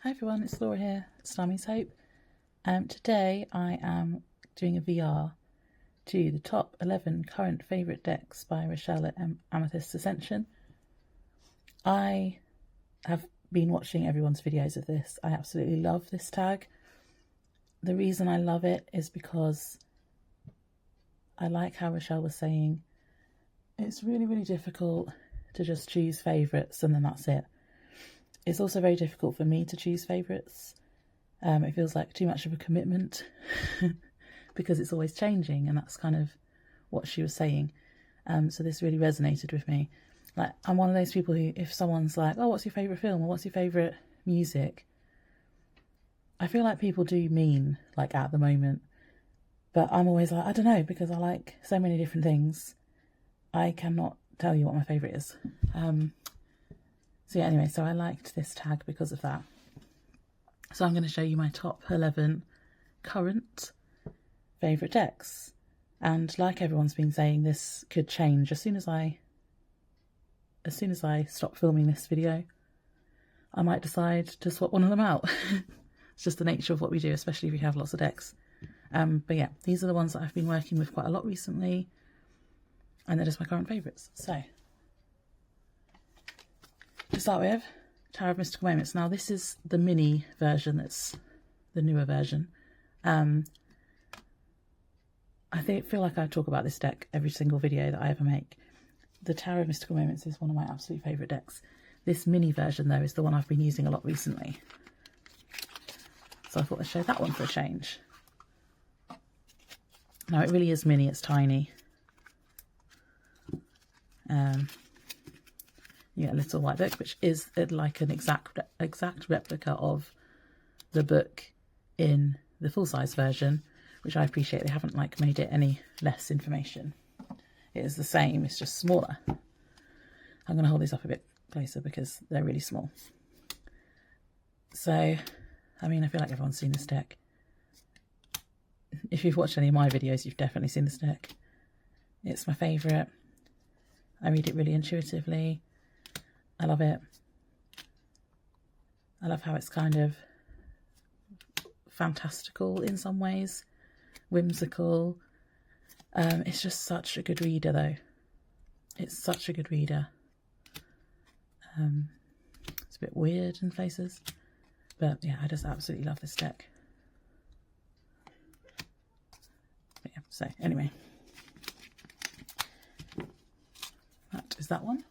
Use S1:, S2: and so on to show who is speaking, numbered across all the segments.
S1: Hi everyone, it's Laura here, Stammy's Hope. Today I am doing a VR to the top 11 current favourite decks by Rochelle at Amethyst Ascension. I have been watching everyone's videos of this. I absolutely love this tag. The reason I love it is because I like how Rochelle was saying it's really difficult to just choose favourites and then that's it. It's also very difficult for me to choose favourites. It feels like too much of a commitment because it's always changing, and that's kind of what she was saying. So this really resonated with me. Like, I'm one of those people who, if someone's like, oh, what's your favourite film or what's your favourite music? I feel like people do mean, like, at the moment. But I'm always like, I don't know, because I like so many different things. I cannot tell you what my favourite is. So yeah, anyway, so I liked this tag because of that. So I'm going to show you my top 11 current favourite decks. And like everyone's been saying, this could change as soon as I stop filming this video. I might decide to swap one of them out. It's just the nature of what we do, especially if we have lots of decks. But yeah, these are the ones that I've been working with quite a lot recently. And they're just my current favourites. So, to start with, Tower of Mystical Moments. Now this is the mini version, that's the newer version. I feel like I talk about this deck every single video that I ever make. The Tower of Mystical Moments is one of my absolute favourite decks. This mini version though is the one I've been using a lot recently. So I thought I'd show that one for a change. Now it really is mini, it's tiny. You get a little white book, which is like an exact replica of the book in the full-size version, which I appreciate. They haven't like made it any less information. It is the same, it's just smaller. I'm going to hold these up a bit closer because they're really small. So, I mean, I feel like everyone's seen this deck. If you've watched any of my videos, you've definitely seen this deck. It's my favourite. I read it really intuitively. I love it. I love how it's kind of fantastical in some ways, whimsical. It's just such a good reader though. It's such a good reader. It's a bit weird in places, but yeah, I just absolutely love this deck. But yeah, so anyway, that is that one.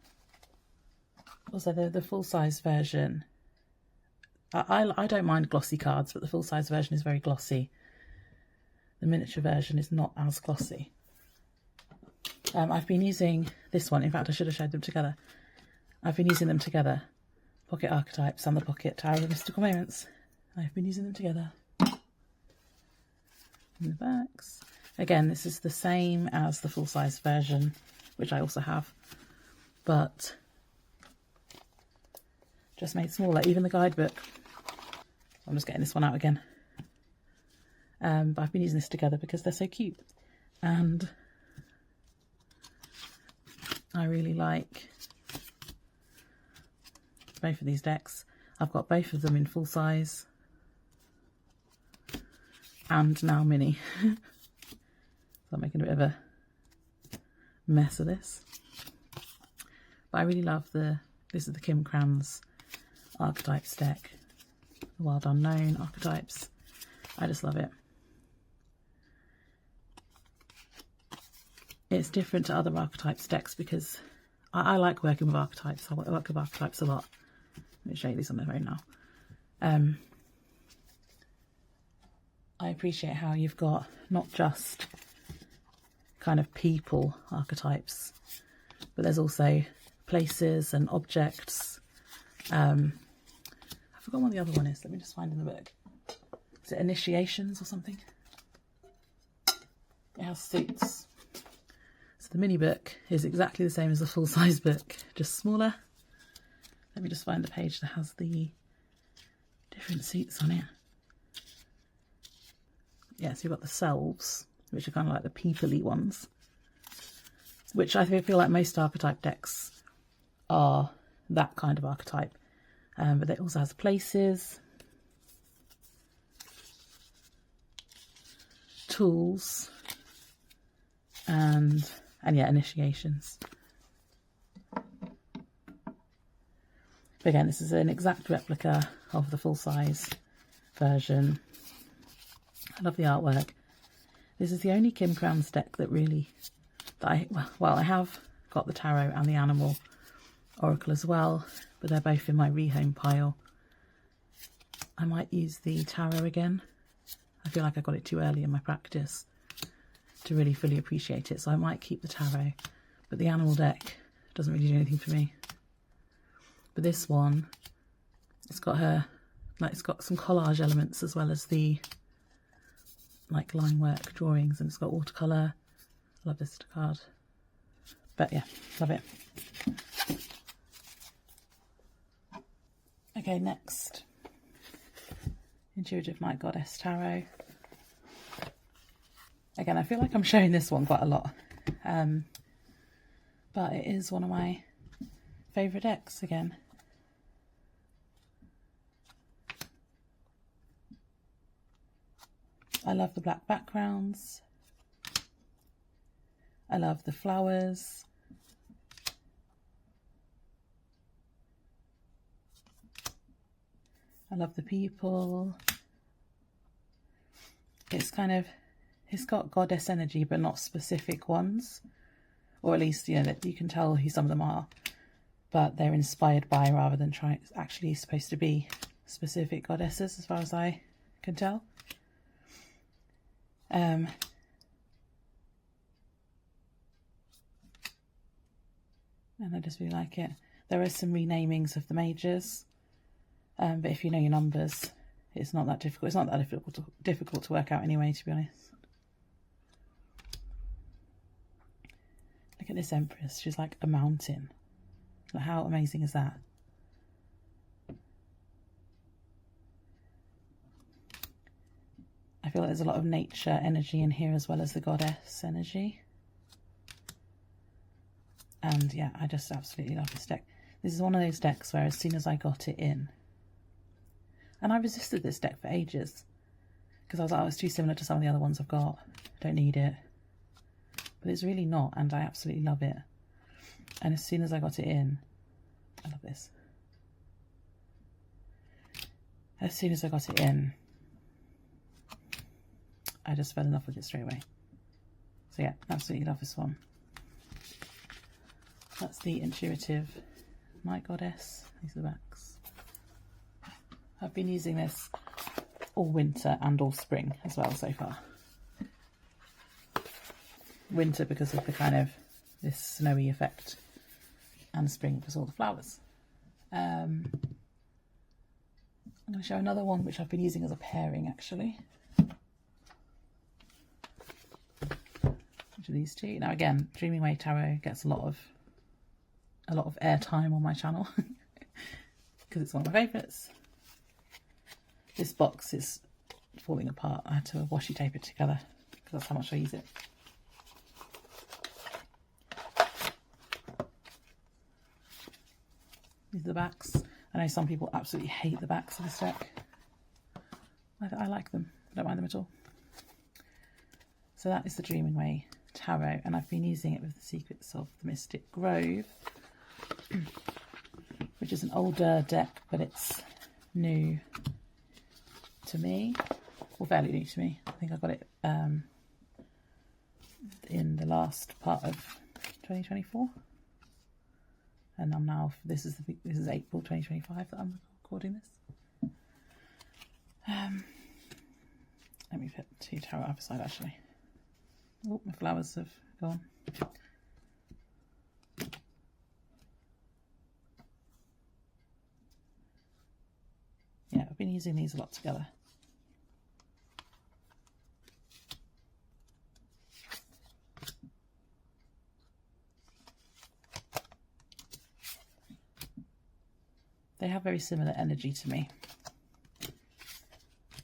S1: Also, the full-size version, I don't mind glossy cards, but the full-size version is very glossy. The miniature version is not as glossy. I've been using this one. In fact, I should have showed them together. I've been using them together. Pocket Archetypes and the Pocket Tower of Mystical Moments. I've been using them together. In the backs. Again, this is the same as the full-size version, which I also have, but just made smaller. Even the guidebook. I'm just getting this one out again. But I've been using this together because they're so cute. And I really like both of these decks. I've got both of them in full size and now mini. So I'm making a bit of a mess of this. But I really love this is the Kim Kranz Archetypes deck, the Wild Unknown Archetypes. I just love it. It's different to other Archetypes decks because I like working with archetypes. I work with archetypes a lot. Let me show you these on my phone now. I appreciate how you've got not just kind of people archetypes, but there's also places and objects. I forgot what the other one is. Let me just find in the book. Is it Initiations or something? It has suits. So the mini book is exactly the same as the full-size book, just smaller. Let me just find the page that has the different suits on it. Yeah, so you've got the selves, which are kind of like the people-y ones, which I feel like most archetype decks are that kind of archetype. But it also has places, tools and yeah, initiations. But again, this is an exact replica of the full-size version. I love the artwork. This is the only Kim Crowns deck that really, I have got the Tarot and the Animal Oracle as well, but they're both in my rehome pile. I might use the Tarot again. I feel like I got it too early in my practice to really fully appreciate it, so I might keep the Tarot, but the Animal deck doesn't really do anything for me. But this one, it's got her, like, it's got some collage elements as well as the like line work drawings, and it's got watercolour. I love this card. But yeah, love it. Okay, next, Intuitive Night Goddess Tarot. Again, I feel like I'm showing this one quite a lot, but it is one of my favourite decks again. I love the black backgrounds. I love the flowers. I love the people. It's kind of, it's got goddess energy, but not specific ones. Or at least, you know, that you can tell who some of them are. But they're inspired by rather than actually supposed to be specific goddesses, as far as I can tell. And I just really like it. There are some renamings of the majors, but if you know your numbers, it's not that difficult. It's not that difficult to work out anyway, to be honest. Look at this Empress. She's like a mountain. Like, how amazing is that? I feel like there's a lot of nature energy in here as well as the goddess energy. And yeah, I just absolutely love this deck. This is one of those decks where as soon as I got it in, and I resisted this deck for ages because I was like, oh, it's too similar to some of the other ones I've got. Don't need it. But it's really not, and I absolutely love it. And as soon as I got it in, I love this. As soon as I got it in, I just fell in love with it straight away. So yeah, absolutely love this one. That's the Intuitive Night Goddess. These are the backs. I've been using this all winter and all spring as well so far. Winter because of the kind of this snowy effect, and spring because of all the flowers. I'm going to show another one which I've been using as a pairing actually. Which are these two. Now again, Dreaming Way Tarot gets a lot of airtime on my channel because it's one of my favourites. This box is falling apart. I had to washi tape it together because that's how much I use it. These are the backs. I know some people absolutely hate the backs of this deck. I like them. I don't mind them at all. So that is the Dreaming Way Tarot, and I've been using it with the Secrets of the Mystic Grove, which is an older deck, but it's new to me, or fairly new to me. I think I got it in the last part of 2024, and I'm now, this is April 2025 that I'm recording this. Let me put two tarot up aside actually. Oh, my flowers have gone. Yeah, I've been using these a lot together. They have very similar energy to me.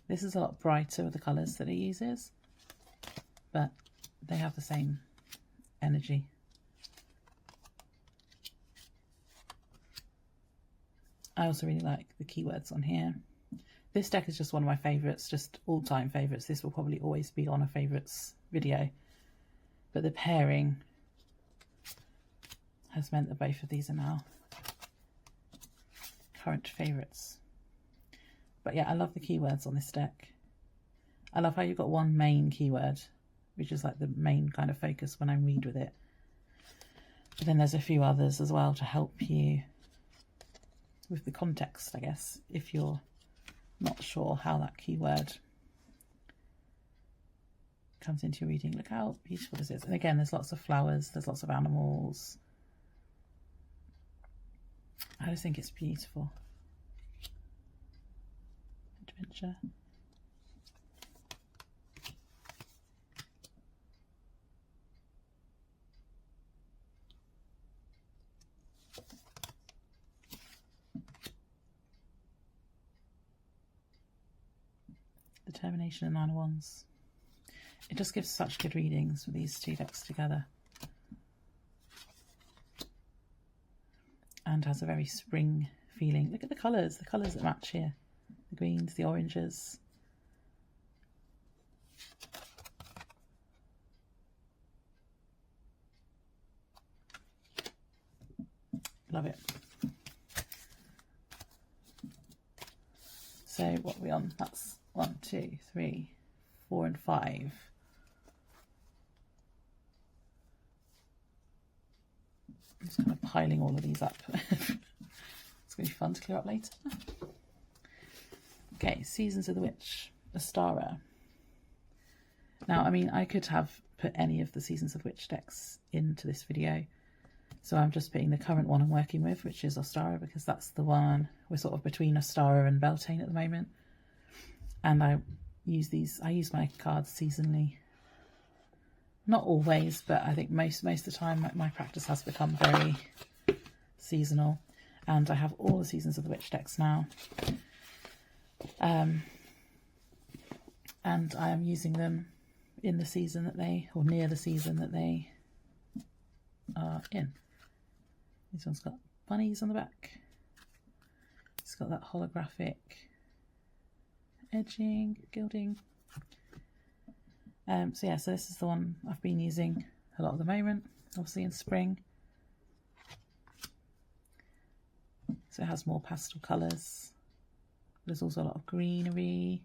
S1: This is a lot brighter with the colours that it uses, but they have the same energy. I also really like the keywords on here. this deck is just one of my favourites, just all-time favourites. This will probably always be on a favourites video. But the pairing has meant that both of these are now current favourites. But yeah, I love the keywords on this deck. I love how you've got one main keyword, which is like the main kind of focus when I read with it. But then there's a few others as well to help you with the context, I guess, if you're not sure how that keyword comes into your reading. Look how beautiful this is. And again, there's lots of flowers, there's lots of animals. I just think it's beautiful. Adventure. Determination and 9 of Wands. It just gives such good readings with these two decks together. And has a very spring feeling. Look at the colours that match here. The greens, the oranges. Love it. So what are we on? That's 1, 2, 3, 4 and 5. I'm just kind of piling all of these up. It's going to be fun to clear up later. Okay, Seasons of the Witch, Ostara. Now, I mean, I could have put any of the Seasons of Witch decks into this video. So I'm just putting the current one I'm working with, which is Ostara, because that's the one we're sort of between Ostara and Beltane at the moment. And I use my cards seasonally. Not always, but I think most of the time my practice has become very seasonal. And I have all the Seasons of the Witch decks now. And I am using them in the season that they, or near the season that they are in. This one's got bunnies on the back. It's got that holographic edging, gilding. So yeah, so this is the one I've been using a lot at the moment, obviously in spring. So it has more pastel colours. There's also a lot of greenery.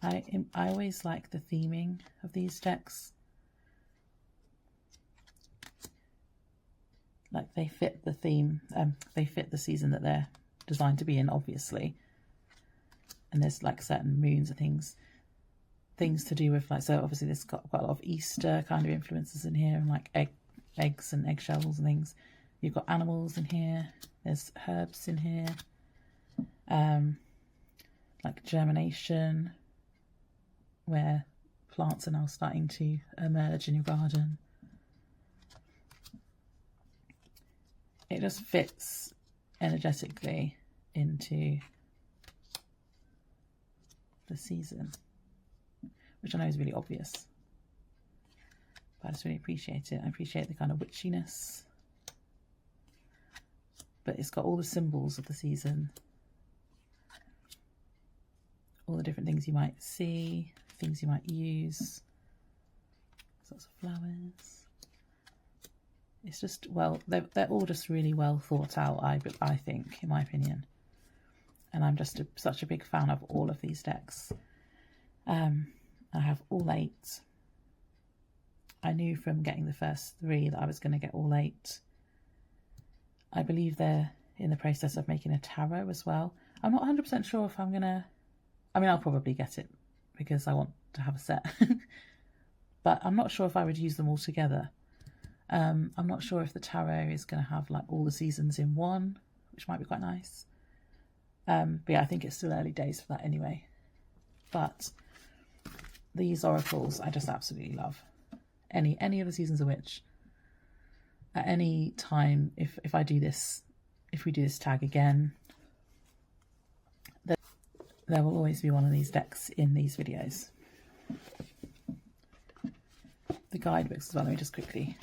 S1: I always like the theming of these decks. Like they fit the theme, they fit the season that they're designed to be in, obviously. And there's like certain moons and things to do with, like, so obviously there's got quite a lot of Easter kind of influences in here, and like eggs and eggshells and things. You've got animals in here, there's herbs in here, like germination, where plants are now starting to emerge in your garden. It just fits energetically into the season, which I know is really obvious, but I just really appreciate it. I appreciate the kind of witchiness, but it's got all the symbols of the season, all the different things you might see, things you might use, lots of flowers. It's just, well, they're all just really well thought out, I think, in my opinion. And I'm just such a big fan of all of these decks. I have all 8. I knew from getting the first 3 that I was going to get all 8. I believe they're in the process of making a tarot as well. I'm not 100% sure if I'm going to... I mean, I'll probably get it because I want to have a set. But I'm not sure if I would use them all together. I'm not sure if the tarot is going to have like all the seasons in one, which might be quite nice. But yeah, I think it's still early days for that anyway. But these oracles I just absolutely love. Any of the Seasons of Witch. At any time, if we do this tag again, there will always be one of these decks in these videos. The guidebooks as well, let me just quickly,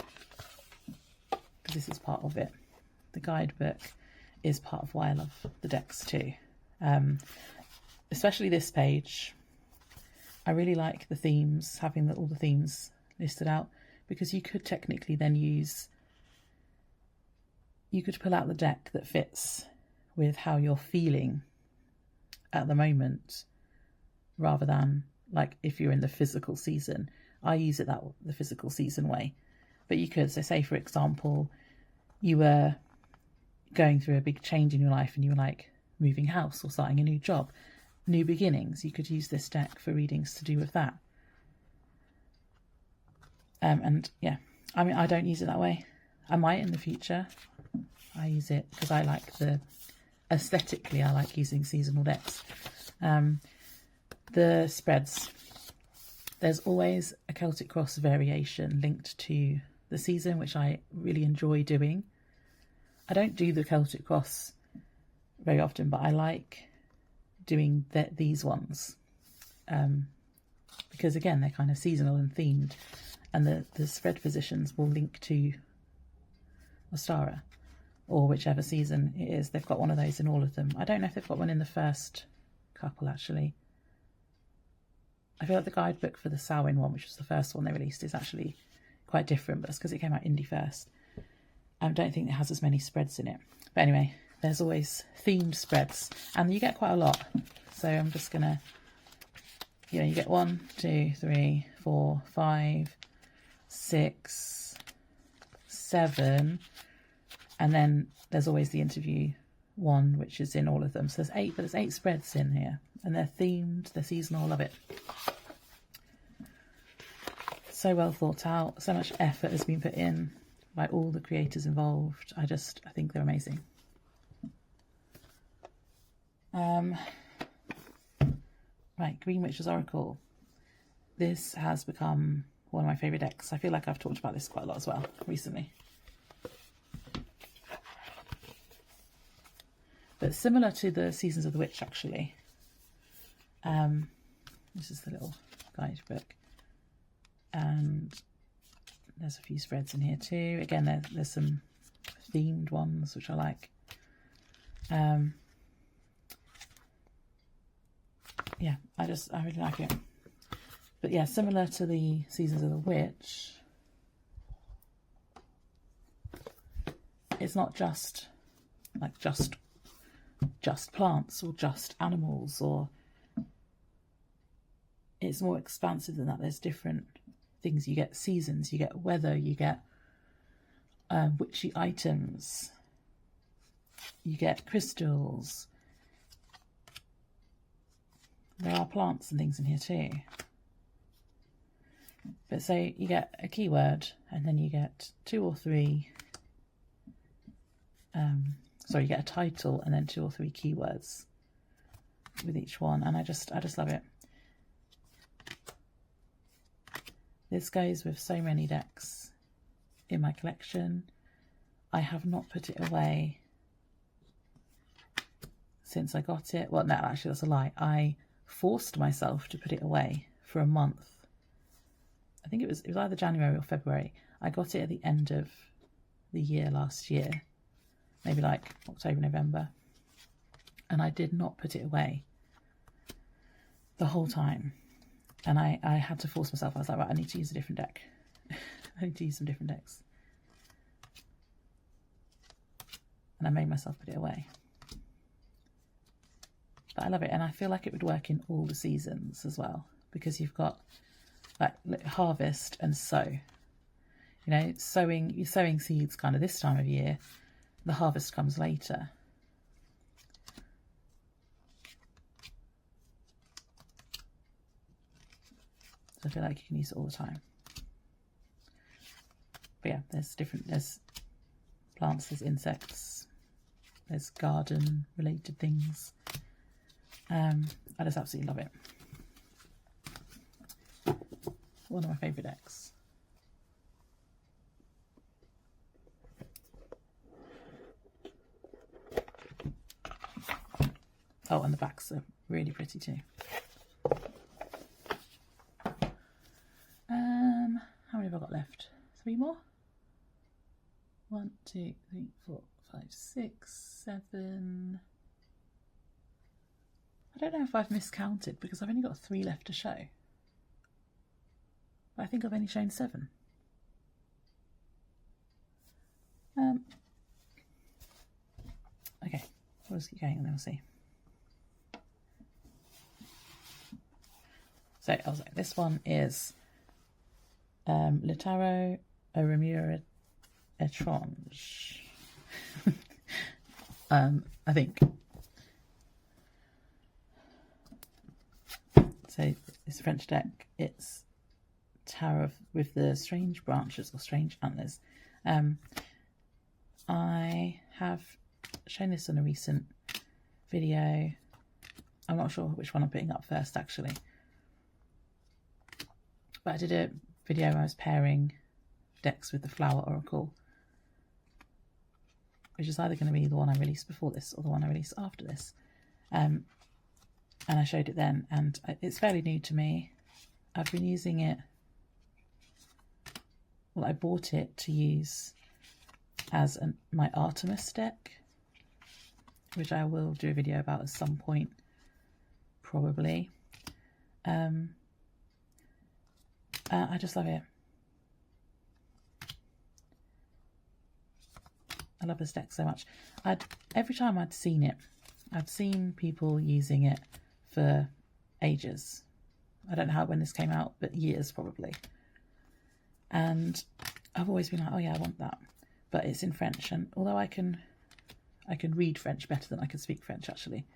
S1: because this is part of it. The guidebook is part of why I love the decks too. Especially this page. I really like the themes, having all the themes listed out, because you could technically then you could pull out the deck that fits with how you're feeling at the moment, rather than like if you're in the physical season. I use it the physical season way, but you could, so say for example, you were going through a big change in your life and you were like moving house or starting a new job, new beginnings. You could use this deck for readings to do with that. And yeah, I mean, I don't use it that way. I might in the future. I use it because I like aesthetically, I like using seasonal decks. The spreads. There's always a Celtic Cross variation linked to the season, which I really enjoy doing. I don't do the Celtic Cross very often, but I like doing these ones because, again, they're kind of seasonal and themed, and the spread positions will link to Ostara or whichever season it is. They've got one of those in all of them. I don't know if they've got one in the first couple, actually. I feel like the guidebook for the Samhain one, which was the first one they released, is actually quite different, but that's because it came out indie first. I don't think it has as many spreads in it. But anyway, there's always themed spreads, and you get quite a lot. So I'm just going to, you get 1, 2, 3, 4, 5, 6, 7, and then there's always the interview one, which is in all of them. So there's 8, but there's 8 spreads in here, and they're themed, they're seasonal. I love it. So well thought out, so much effort has been put in by all the creators involved. I think they're amazing. Right, Green Witch's Oracle. This has become one of my favourite decks. I feel like I've talked about this quite a lot as well recently. But similar to the Seasons of the Witch, actually. This is the little guidebook. And there's a few spreads in here too. Again, there's some themed ones, which I like. Yeah, I really like it. But yeah, similar to the Seasons of the Witch, it's not just plants or just animals, or it's more expansive than that. There's different things. You get seasons, you get weather, you get witchy items, you get crystals. There are plants and things in here too. But so you get a keyword, and then you get 2 or 3 sorry, you get a title and then 2 or 3 keywords with each one, and I just love it. This goes with so many decks in my collection. I have not put it away since I got it. Well, no, actually that's a lie. I forced myself to put it away for a month. I think it was either January or February. I got it at the end of the year last year, maybe like October, November, and I did not put it away the whole time. And I had to force myself. I was like, right, I need to use a different deck. I need to use some different decks. And I made myself put it away. But I love it, and I feel like it would work in all the seasons as well, because you've got like harvest and sow. You know, you're sowing seeds kind of this time of year. The harvest comes later. So I feel like you can use it all the time. But yeah, there's plants, there's insects, there's garden related things. I just absolutely love it. One of my favourite decks. Oh, and the backs are really pretty too. How many have I got left? 3 more? 1, 2, 3, 4, 5, 6, 7, I don't know if I've miscounted because I've only got 3 left to show. But I think I've only shown 7. Okay, we'll just keep going and then we'll see. So I was like, this one is Letaro Ramures Étranges. I think. So it's a French deck. It's Tarot with the strange branches or strange antlers. I have shown this on a recent video. I'm not sure which one I'm putting up first actually. But I did a video where I was pairing decks with the Flower Oracle, which is either going to be the one I released before this or the one I released after this. And I showed it then, and it's fairly new to me. I've been using it, well, I bought it to use as my Artemis deck, which I will do a video about at some point, probably. I just love it. I love this deck so much. Every time I'd seen it, I'd seen people using it for ages. I don't know how when this came out, but years probably. And I've always been like, oh yeah, I want that. But it's in French, and although I can read French better than I can speak French actually,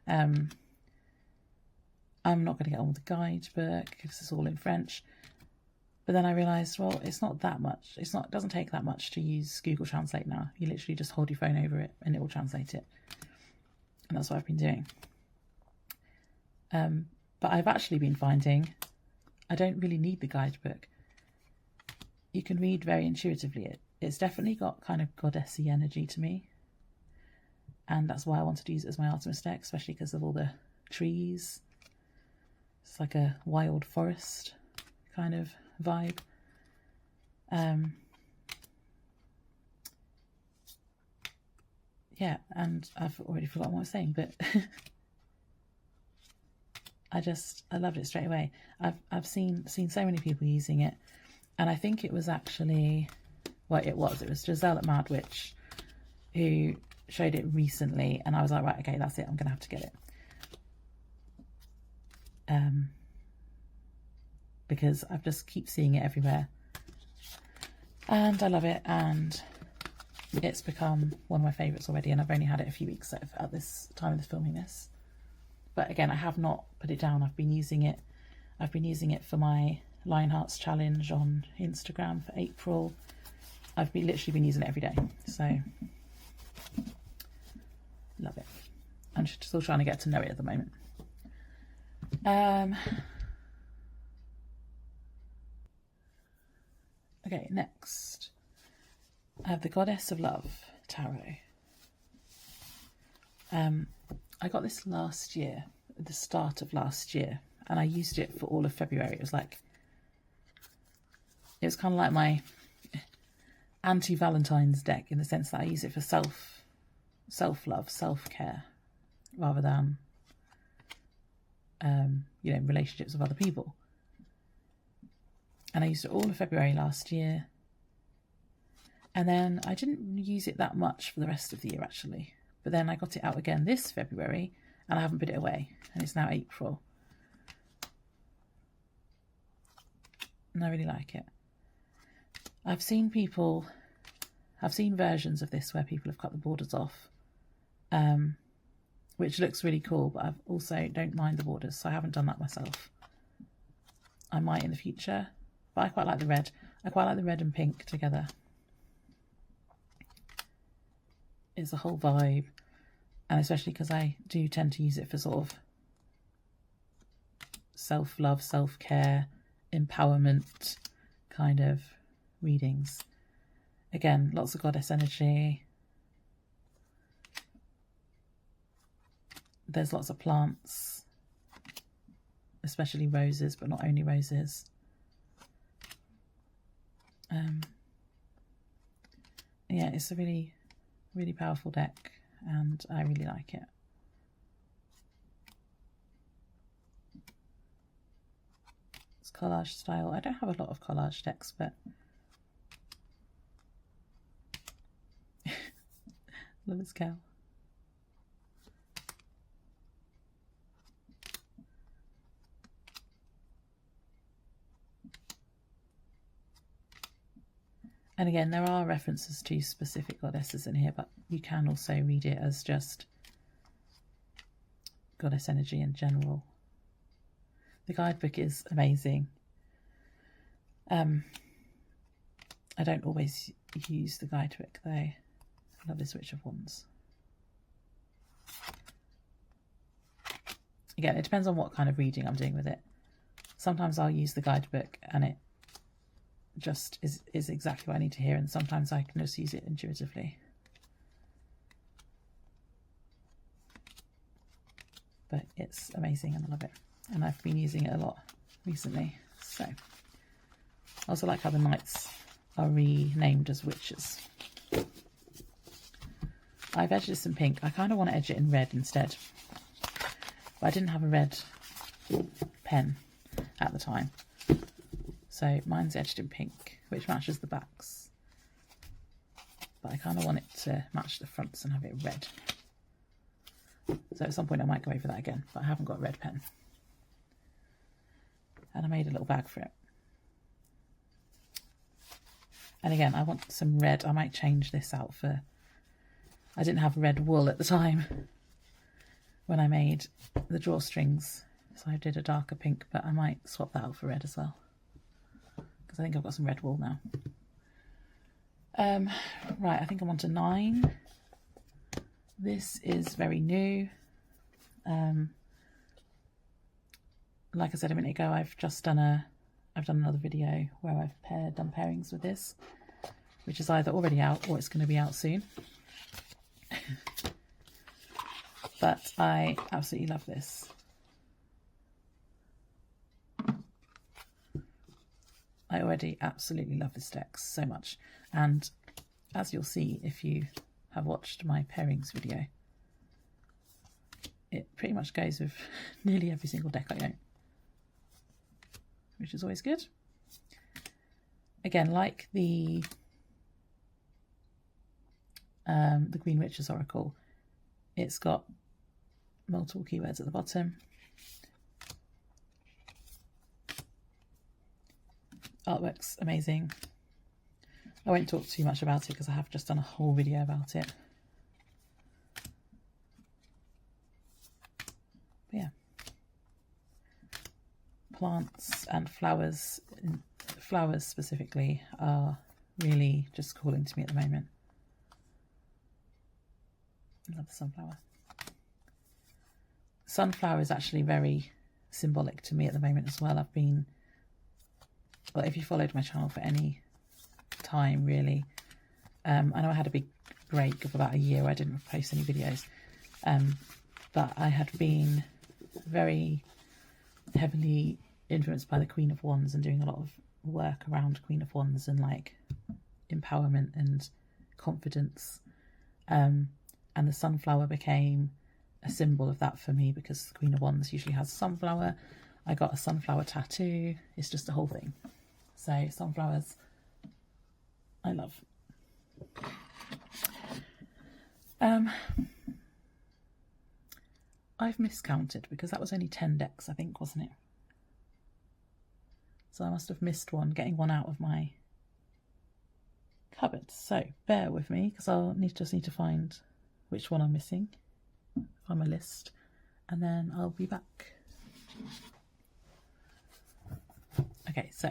S1: I'm not going to get on with the guidebook because it's all in French. But then I realised, well, it's not that much. It doesn't take that much to use Google Translate now. You literally just hold your phone over it and it will translate it. And that's what I've been doing. But I've actually been finding I don't really need the guidebook. You can read very intuitively. It's definitely got kind of goddessy energy to me. And that's why I wanted to use it as my Artemis deck, especially because of all the trees. It's like a wild forest kind of vibe. Yeah, and I've already forgotten what I was saying, but I loved it straight away. I've seen so many people using it, and I think it was actually, well, it was Giselle at Mad Witch who showed it recently, and I was like, right, okay, that's it, I'm gonna have to get it. Because I just keep seeing it everywhere and I love it, and it's become one of my favourites already, and I've only had it a few weeks at this time of filming this. But again, I have not put it down. I've been using it for my Lionhearts challenge on Instagram for April. I've literally been using it every day, so love it. I'm still trying to get to know it at the moment. Okay, next I have the Goddess of Love Tarot. I got this last year, at the start of last year, and I used it for all of February. It was kind of like my anti-Valentine's deck, in the sense that I use it for self-love, self-care, rather than relationships with other people. And I used it all of February last year. And then I didn't use it that much for the rest of the year, actually. But then I got it out again this February, and I haven't put it away. And it's now April. And I really like it. I've seen versions of this where people have cut the borders off, which looks really cool, but I also don't mind the borders, so I haven't done that myself. I might in the future. But I quite like the red. I quite like the red and pink together. It's a whole vibe. And especially because I do tend to use it for sort of self-love, self-care, empowerment kind of readings. Again, lots of goddess energy. There's lots of plants, especially roses, but not only roses. Yeah, it's a really, really powerful deck, and I really like it. collage style. I don't have a lot of collage decks, but love this cow. And again, there are references to specific goddesses in here, but you can also read it as just goddess energy in general. The guidebook is amazing. I don't always use the guidebook though. I love this Witch of Wands. Again, it depends on what kind of reading I'm doing with it. Sometimes I'll use the guidebook and it just is exactly what I need to hear, and sometimes I can just use it intuitively. But it's amazing and I love it, and I've been using it a lot recently. So I also like how the knights are renamed as witches. I've edged this in pink. I kind of want to edge it in red instead, but I didn't have a red pen at the time. So mine's edged in pink, which matches the backs. But I kind of want it to match the fronts and have it red. So at some point I might go over that again, but I haven't got a red pen. And I made a little bag for it. And again, I want some red. I might change this out for... I didn't have red wool at the time when I made the drawstrings. So I did a darker pink, but I might swap that out for red as well. I think I've got some red wool now. Right, I think I'm on to 9. This is very new. Like I said a minute ago, I've done another video where I've done pairings with this, which is either already out or it's going to be out soon. But I absolutely love this. I already absolutely love this deck so much, and as you'll see if you have watched my pairings video, it pretty much goes with nearly every single deck I own, which is always good. Again, like the Green Witch's Oracle, it's got multiple keywords at the bottom. Artwork's amazing. I won't talk too much about it because I have just done a whole video about it. But yeah. Plants and flowers specifically are really just calling to me at the moment. I love the sunflower. Sunflower is actually very symbolic to me at the moment as well. Well, if you followed my channel for any time, really, I know I had a big break of about a year where I didn't post any videos, but I had been very heavily influenced by the Queen of Wands and doing a lot of work around Queen of Wands and like empowerment and confidence, and the sunflower became a symbol of that for me because the Queen of Wands usually has a sunflower. I got a sunflower tattoo. It's just a whole thing. So sunflowers, I love. I've miscounted because that was only 10 decks, I think, wasn't it? So I must have missed one, getting one out of my cupboard. So bear with me because I'll just need to find which one I'm missing, find my list, and then I'll be back. Okay, so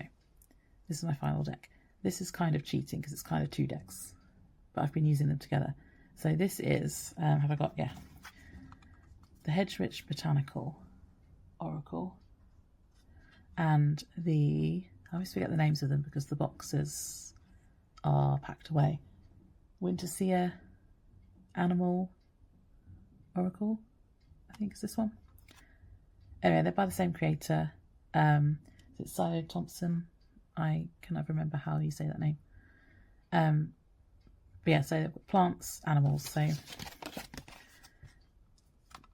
S1: this is my final deck. This is kind of cheating because it's kind of 2 decks, but I've been using them together. So this is, have I got, yeah, the Hedgewitch Botanical Oracle, and I always forget the names of them because the boxes are packed away. Winterseer Animal Oracle, I think is this one. Anyway, they're by the same creator. Is it Sio Thompson? I cannot remember how you say that name. But yeah, so plants, animals. So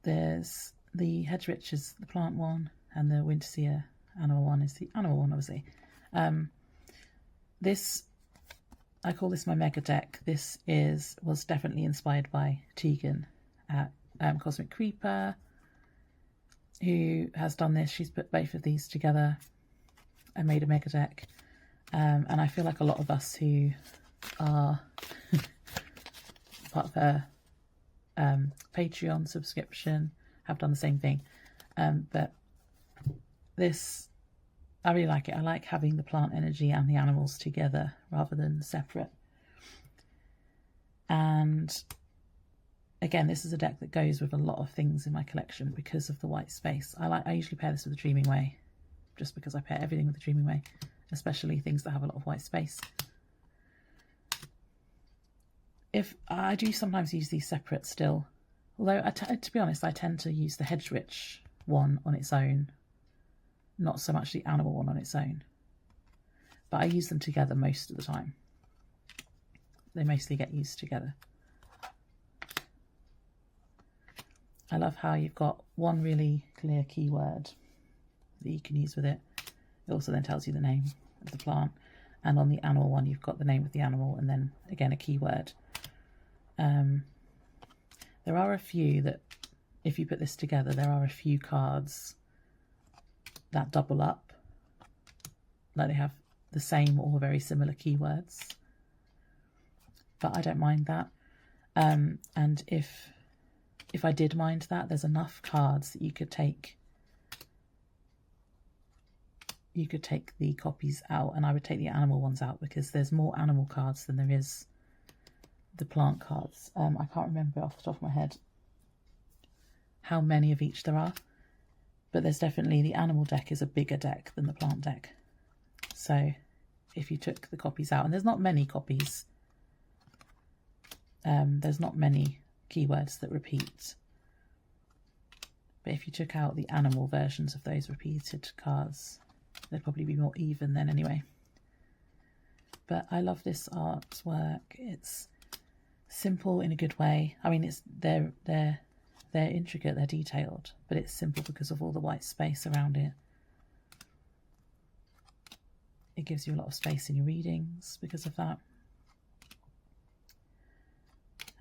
S1: there's the Hedgewitch is the plant one, and the Winterseer animal one is the animal one, obviously. This, I call this my mega deck. This was definitely inspired by Tegan at Cosmic Creeper, who has done this. She's put both of these together and made a mega deck. And I feel like a lot of us who are part of her Patreon subscription have done the same thing. But this, I really like it. I like having the plant energy and the animals together rather than separate. And again, this is a deck that goes with a lot of things in my collection because of the white space. I usually pair this with the Dreaming Way, just because I pair everything with the Dreaming Way, especially things that have a lot of white space. If I do sometimes use these separate still, although to be honest, I tend to use the Hedgewitch one on its own, not so much the animal one on its own, but I use them together most of the time. They mostly get used together. I love how you've got one really clear keyword that you can use with it. It also then tells you the name of the plant, and on the animal one you've got the name of the animal and then again a keyword. There are a few that, if you put this together, there are a few cards that double up, like they have the same or very similar keywords, but I don't mind that. And if I did mind that, there's enough cards that you could take the copies out, and I would take the animal ones out because there's more animal cards than there is the plant cards. I can't remember off the top of my head how many of each there are, but there's definitely, the animal deck is a bigger deck than the plant deck. So if you took the copies out, and there's not many copies, there's not many keywords that repeat, but if you took out the animal versions of those repeated cards, they'd probably be more even then anyway. But I love this artwork. It's simple in a good way. I mean, they're intricate, they're detailed, but it's simple because of all the white space around it. It gives you a lot of space in your readings because of that.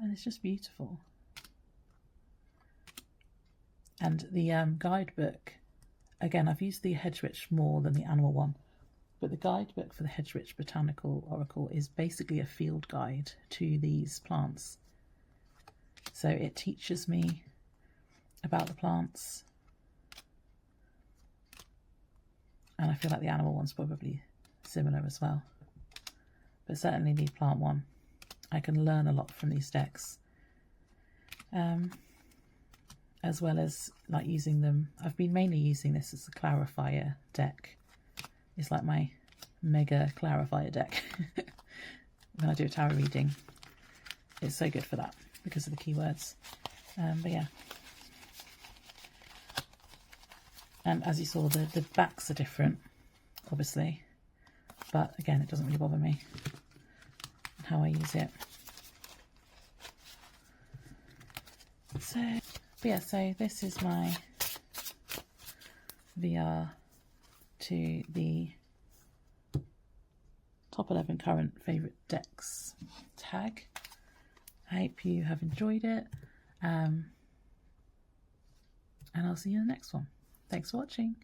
S1: And it's just beautiful. And the guidebook, again, I've used the Hedgewitch more than the animal one, but the guidebook for the Hedgewitch Botanical Oracle is basically a field guide to these plants. So it teaches me about the plants, and I feel like the animal one's probably similar as well, but certainly the plant one, I can learn a lot from these decks, as well as like using them. I've been mainly using this as a clarifier deck. It's like my mega clarifier deck. When I do a tarot reading, it's so good for that because of the keywords. But yeah, and as you saw, the backs are different, obviously, but again, it doesn't really bother me how I use it. So, but yeah, so this is my VR to the top 11 current favourite decks tag. I hope you have enjoyed it, and I'll see you in the next one. Thanks for watching.